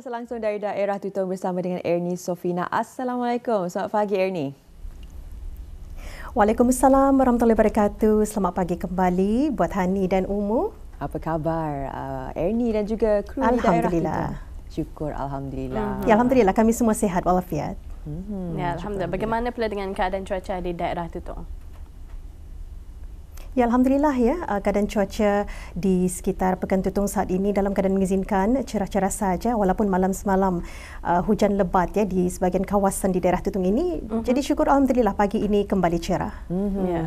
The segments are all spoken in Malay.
Berkuasa langsung dari daerah Tutong bersama dengan Ernie Sofina. Assalamualaikum. Selamat pagi Ernie. Waalaikumsalam warahmatullahi wabarakatuh. Selamat pagi kembali buat Hani dan Umu. Apa khabar Ernie dan juga kru di daerah Tutong? Alhamdulillah. Syukur alhamdulillah. Ya, alhamdulillah kami semua sihat walafiat. Ya, alhamdulillah. Bagaimana pula dengan keadaan cuaca di daerah Tutong? Ya, alhamdulillah ya, keadaan cuaca di sekitar Pekan Tutong saat ini dalam keadaan mengizinkan cerah-cerah saja walaupun malam semalam hujan lebat ya di sebahagian kawasan di daerah Tutong ini. Jadi syukur alhamdulillah pagi ini kembali cerah.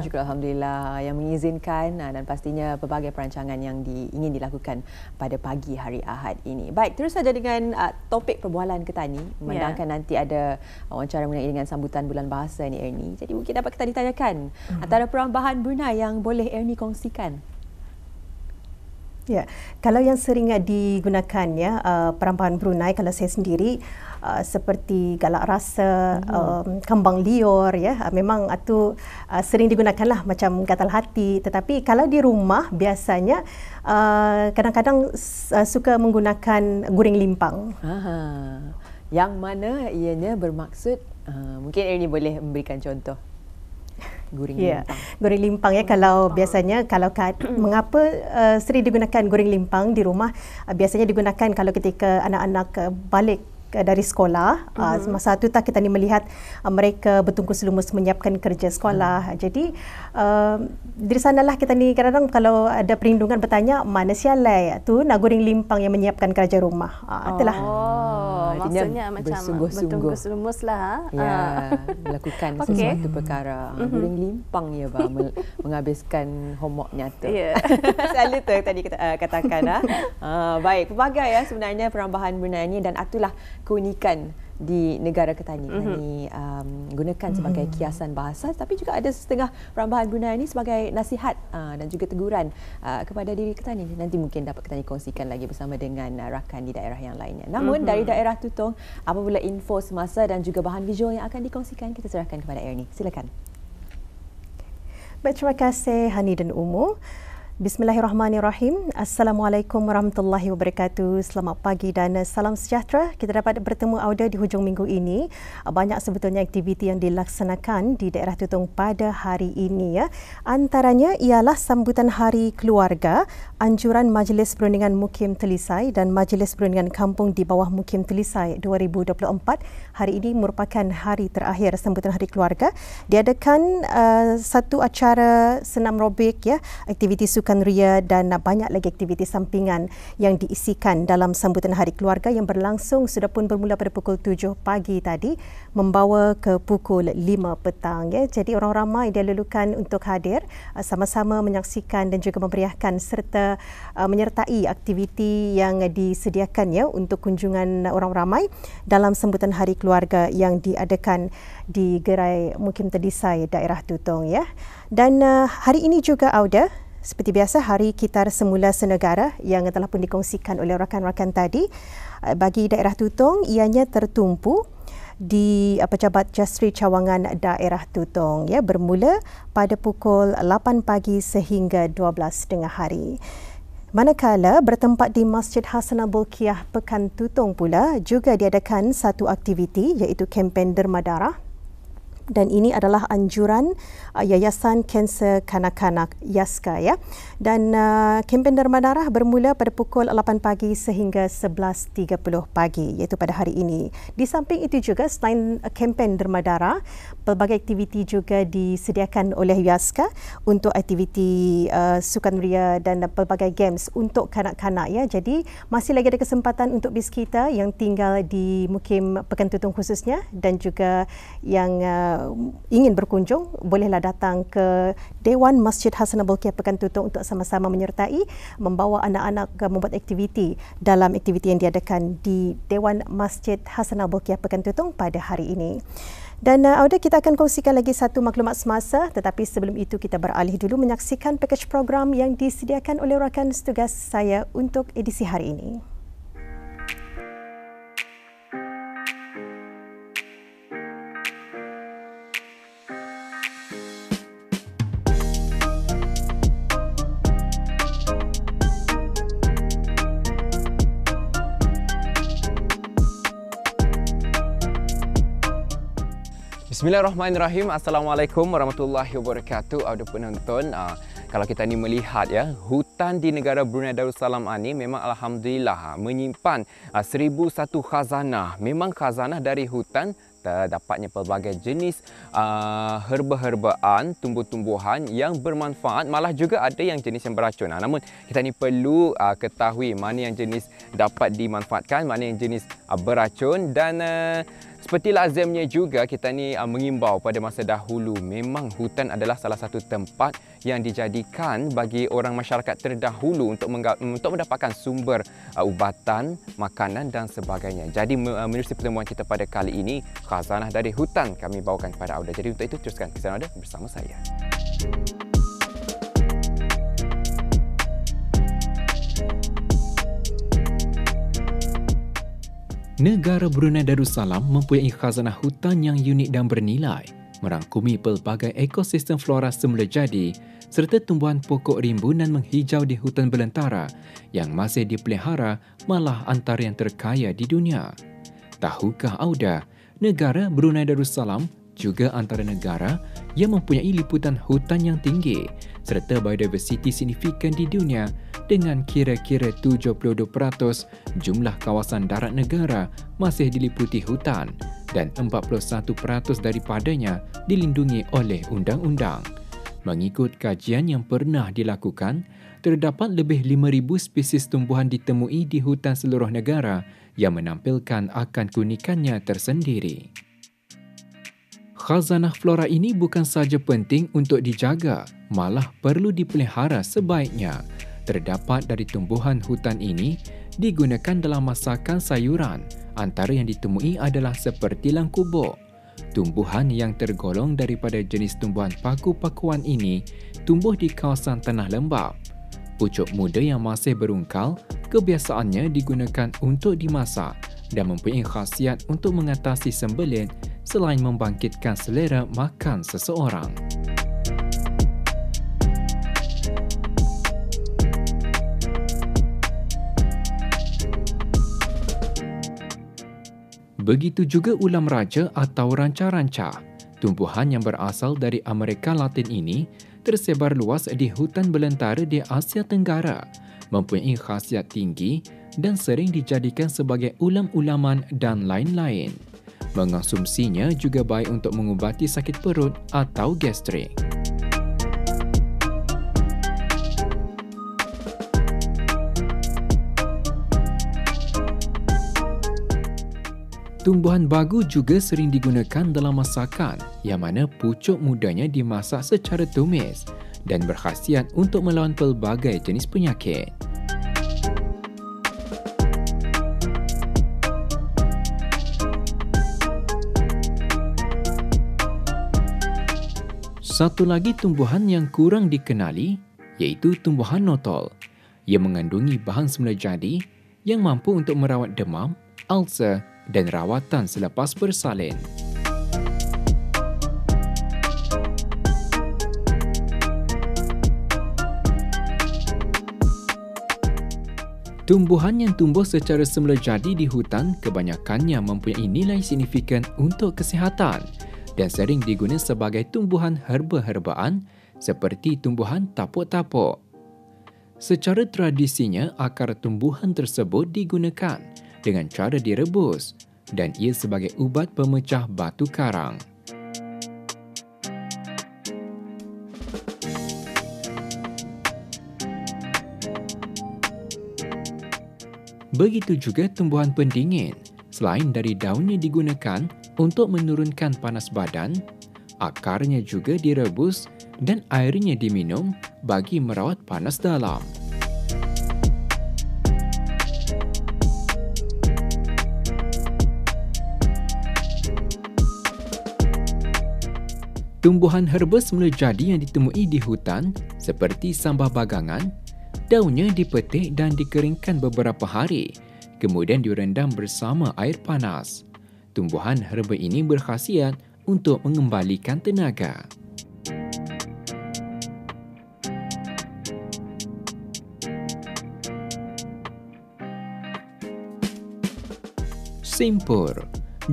Syukur alhamdulillah yang mengizinkan dan pastinya pelbagai perancangan yang ingin dilakukan pada pagi hari Ahad ini. Baik, terus saja dengan topik perbualan Ketani. Memandangkan nanti ada wawancara mengenai dengan sambutan bulan bahasa ni Ernie. Jadi mungkin dapat kita ditanyakan antara perambahan Brunei yang boleh Ernie kongsikan. Ya, kalau yang sering digunakan ya perambahan Brunei, kalau saya sendiri seperti galak rasa, kembang liur ya, memang itu sering digunakanlah macam gatal hati. Tetapi kalau di rumah biasanya kadang-kadang suka menggunakan guring limpang. Yang mana ianya bermaksud mungkin Ernie boleh memberikan contoh. Guring limpang. Guring limpang ya, kalau biasanya mengapa sering digunakan guring limpang di rumah, biasanya digunakan kalau ketika anak-anak balik dari sekolah. Masa itu kita ni melihat mereka bertungkus lumus menyiapkan kerja sekolah. Jadi dari sanalah kita ni kadang-kadang kalau ada perlindungan bertanya mana sialai tu nak guring limpang yang menyiapkan kerja rumah. Itulah. Maksudnya macam bertungkus lumus lah. Ya, melakukan sesuatu perkara. Guring limpang ya menghabiskan homework nyata. Selalu tu tadi kita katakan. Baik, pelbagai ya sebenarnya perambahan Brunei ini dan itulah keunikan di negara Ketani. Ketani gunakan sebagai kiasan bahasa, tapi juga ada setengah perambahan Brunei ini sebagai nasihat dan juga teguran kepada diri Ketani. Nanti mungkin dapat Ketani kongsikan lagi bersama dengan rakan di daerah yang lainnya. Namun dari daerah Tutong, apabila info semasa dan juga bahan visual yang akan dikongsikan, kita serahkan kepada Ernie. Silakan. Baik, terima kasih Hani dan Umu. Bismillahirrahmanirrahim. Assalamualaikum warahmatullahi wabarakatuh. Selamat pagi dan salam sejahtera. Kita dapat bertemu Auda di hujung minggu ini. Banyak sebetulnya aktiviti yang dilaksanakan di daerah Tutong pada hari ini ya. Antaranya ialah sambutan Hari Keluarga, anjuran Majlis Perundingan Mukim Telisai dan Majlis Perundingan Kampung di bawah Mukim Telisai 2024. Hari ini merupakan hari terakhir sambutan Hari Keluarga. Diadakan satu acara senam robik ya, aktiviti sukan ria dan banyak lagi aktiviti sampingan yang diisikan dalam sambutan Hari Keluarga yang berlangsung sudah pun bermula pada pukul 7 pagi tadi membawa ke pukul 5 petang ya. Jadi orang ramai dilalukan untuk hadir sama-sama menyaksikan dan juga memeriahkan serta menyertai aktiviti yang disediakan ya untuk kunjungan orang ramai dalam sambutan Hari Keluarga yang diadakan di Gerai Mukim Telisai daerah Tutong ya. Dan hari ini juga Auda, seperti biasa, Hari Kitar Semula Senegara yang telah pun dikongsikan oleh rakan-rakan tadi. Bagi daerah Tutong, ianya tertumpu di Pejabat Jasri Cawangan daerah Tutong ya, bermula pada pukul 8 pagi sehingga 12 tengah hari. Manakala bertempat di Masjid Hasanah Bolkiah Pekan Tutong pula juga diadakan satu aktiviti iaitu kempen derma darah. Dan ini adalah anjuran Yayasan Kanser Kanak-Kanak YASKA ya. Dan kempen derma darah bermula pada pukul 8 pagi sehingga 11.30 pagi iaitu pada hari ini. Di samping itu juga selain kempen derma darah, pelbagai aktiviti juga disediakan oleh YASKA untuk aktiviti sukan ria dan pelbagai games untuk kanak-kanak ya. Jadi masih lagi ada kesempatan untuk bis kita yang tinggal di Mukim Pekan Tutong khususnya dan juga yang ingin berkunjung, bolehlah datang ke Dewan Masjid Hasanah Bolkiah Pekan Tutong untuk sama-sama menyertai, membawa anak-anak membuat aktiviti dalam aktiviti yang diadakan di Dewan Masjid Hasanah Bolkiah Pekan Tutong pada hari ini. Dan Auda, kita akan kongsikan lagi satu maklumat semasa, tetapi sebelum itu kita beralih dulu menyaksikan pakej program yang disediakan oleh rakan setugas saya untuk edisi hari ini. Bismillahirrahmanirrahim. Assalamualaikum warahmatullahi wabarakatuh. Audio penonton, kalau kita ni melihat ya, hutan di negara Brunei Darussalam ini memang alhamdulillah menyimpan 1001 khazanah. Memang khazanah dari hutan terdapatnya pelbagai jenis herba-herbaan, tumbuh-tumbuhan yang bermanfaat, malah juga ada yang jenis yang beracun. Namun kita ni perlu ketahui mana yang jenis dapat dimanfaatkan, mana yang jenis beracun, dan seperti lazimnya juga kita ni mengimbau pada masa dahulu, memang hutan adalah salah satu tempat yang dijadikan bagi orang masyarakat terdahulu untuk mendapatkan sumber ubatan, makanan dan sebagainya. Jadi menerusi pertemuan kita pada kali ini, khazanah dari hutan kami bawakan kepada anda. Jadi untuk itu teruskan kisah anda bersama saya. Negara Brunei Darussalam mempunyai khazanah hutan yang unik dan bernilai, merangkumi pelbagai ekosistem flora semula jadi serta tumbuhan pokok rimbunan menghijau di hutan belantara yang masih dipelihara, malah antara yang terkaya di dunia. Tahukah Auda, negara Brunei Darussalam juga antara negara yang mempunyai liputan hutan yang tinggi serta biodiversiti signifikan di dunia, dengan kira-kira 72% jumlah kawasan darat negara masih diliputi hutan dan 41% daripadanya dilindungi oleh undang-undang. Mengikut kajian yang pernah dilakukan, terdapat lebih 5,000 spesies tumbuhan ditemui di hutan seluruh negara yang menampilkan akan keunikannya tersendiri. Khazanah flora ini bukan sahaja penting untuk dijaga, malah perlu dipelihara sebaiknya. Terdapat dari tumbuhan hutan ini digunakan dalam masakan sayuran. Antara yang ditemui adalah seperti langkubuk. Tumbuhan yang tergolong daripada jenis tumbuhan paku-pakuan ini tumbuh di kawasan tanah lembap. Pucuk muda yang masih berungkal kebiasaannya digunakan untuk dimasak dan mempunyai khasiat untuk mengatasi sembelit selain membangkitkan selera makan seseorang. Begitu juga ulam raja atau ranca-ranca. Tumbuhan yang berasal dari Amerika Latin ini tersebar luas di hutan belantara di Asia Tenggara, mempunyai khasiat tinggi dan sering dijadikan sebagai ulam-ulaman dan lain-lain. Mengonsumsinya juga baik untuk mengubati sakit perut atau gastrik. Tumbuhan bagu juga sering digunakan dalam masakan, yang mana pucuk mudanya dimasak secara tumis dan berkhasiat untuk melawan pelbagai jenis penyakit. Satu lagi tumbuhan yang kurang dikenali iaitu tumbuhan notol, yang mengandungi bahan semula jadi yang mampu untuk merawat demam, ulcer dan rawatan selepas bersalin. Tumbuhan yang tumbuh secara semula jadi di hutan kebanyakannya mempunyai nilai signifikan untuk kesihatan dan sering digunakan sebagai tumbuhan herba-herbaan seperti tumbuhan tapuk-tapuk. Secara tradisinya, akar tumbuhan tersebut digunakan dengan cara direbus dan ia sebagai ubat pemecah batu karang. Begitu juga tumbuhan pendingin. Selain dari daunnya digunakan untuk menurunkan panas badan, akarnya juga direbus dan airnya diminum bagi merawat panas dalam. Tumbuhan herba semula jadi yang ditemui di hutan seperti sambal bagangan, daunnya dipetik dan dikeringkan beberapa hari, kemudian direndam bersama air panas. Tumbuhan herba ini berkhasiat untuk mengembalikan tenaga. Simpur.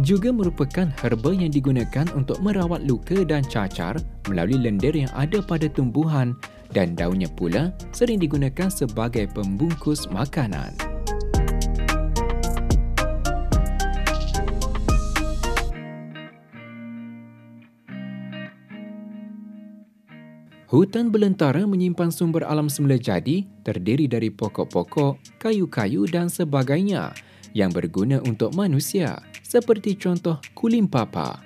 juga merupakan herba yang digunakan untuk merawat luka dan cacar melalui lendir yang ada pada tumbuhan, dan daunnya pula sering digunakan sebagai pembungkus makanan. Hutan belantara menyimpan sumber alam semula jadi terdiri dari pokok-pokok, kayu-kayu dan sebagainya yang berguna untuk manusia, seperti contoh kulimpapa.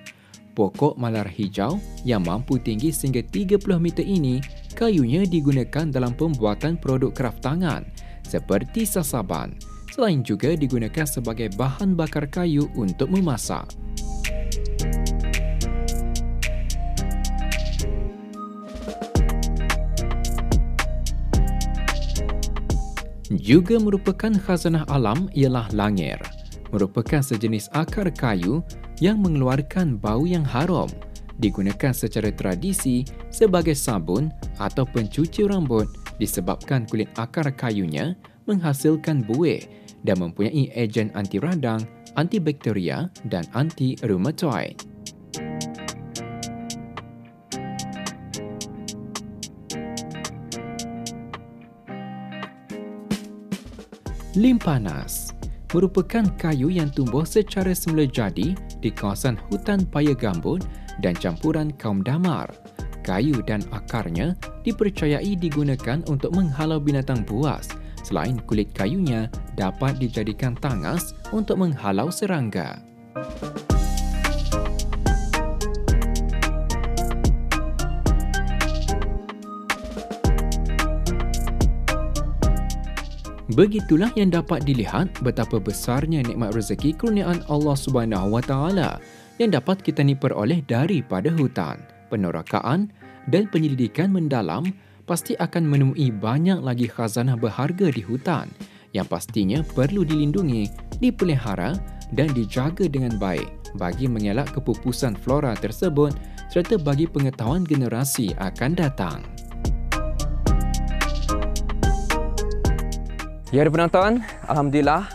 Pokok malar hijau yang mampu tinggi sehingga 30 meter ini, kayunya digunakan dalam pembuatan produk kraft tangan seperti sasaban. Selain juga digunakan sebagai bahan bakar kayu untuk memasak. Juga merupakan khazanah alam ialah langir. Merupakan sejenis akar kayu yang mengeluarkan bau yang harum. Digunakan secara tradisi sebagai sabun atau pencuci rambut disebabkan kulit akar kayunya menghasilkan buih dan mempunyai ejen anti radang, antibakteria dan anti rheumatoid. Limpanas merupakan kayu yang tumbuh secara semula jadi di kawasan hutan paya gambut dan campuran kaum damar. Kayu dan akarnya dipercayai digunakan untuk menghalau binatang buas. Selain kulit kayunya dapat dijadikan tangas untuk menghalau serangga. Begitulah yang dapat dilihat betapa besarnya nikmat rezeki kurniaan Allah Subhanahu Wa Taala yang dapat kita ni peroleh daripada hutan. Penerakaan dan penyelidikan mendalam pasti akan menemui banyak lagi khazanah berharga di hutan yang pastinya perlu dilindungi, dipelihara dan dijaga dengan baik bagi mengelak kepupusan flora tersebut serta bagi pengetahuan generasi akan datang. Ya, penonton, alhamdulillah,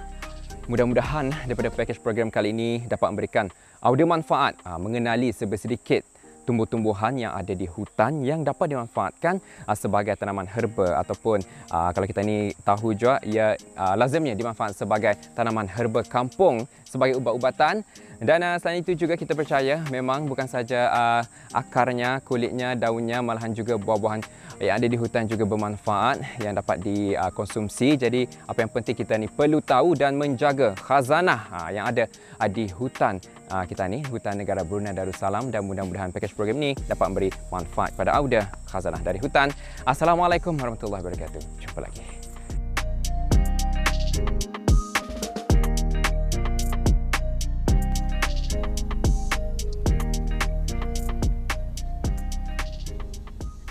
mudah-mudahan daripada pakej program kali ini dapat memberikan audio manfaat mengenali sedikit tumbuh-tumbuhan yang ada di hutan yang dapat dimanfaatkan sebagai tanaman herba ataupun kalau kita ni tahu juga ia lazimnya dimanfaatkan sebagai tanaman herba kampung sebagai ubat-ubatan. Dan selain itu juga kita percaya memang bukan saja akarnya, kulitnya, daunnya, malahan juga buah-buahan yang ada di hutan juga bermanfaat yang dapat dikonsumsi. Jadi apa yang penting kita ni perlu tahu dan menjaga khazanah yang ada di hutan kita ni, Hutan Negara Brunei Darussalam, dan mudah-mudahan pakej program ini dapat memberi manfaat pada auda khazanah dari hutan. Assalamualaikum warahmatullahi wabarakatuh. Jumpa lagi.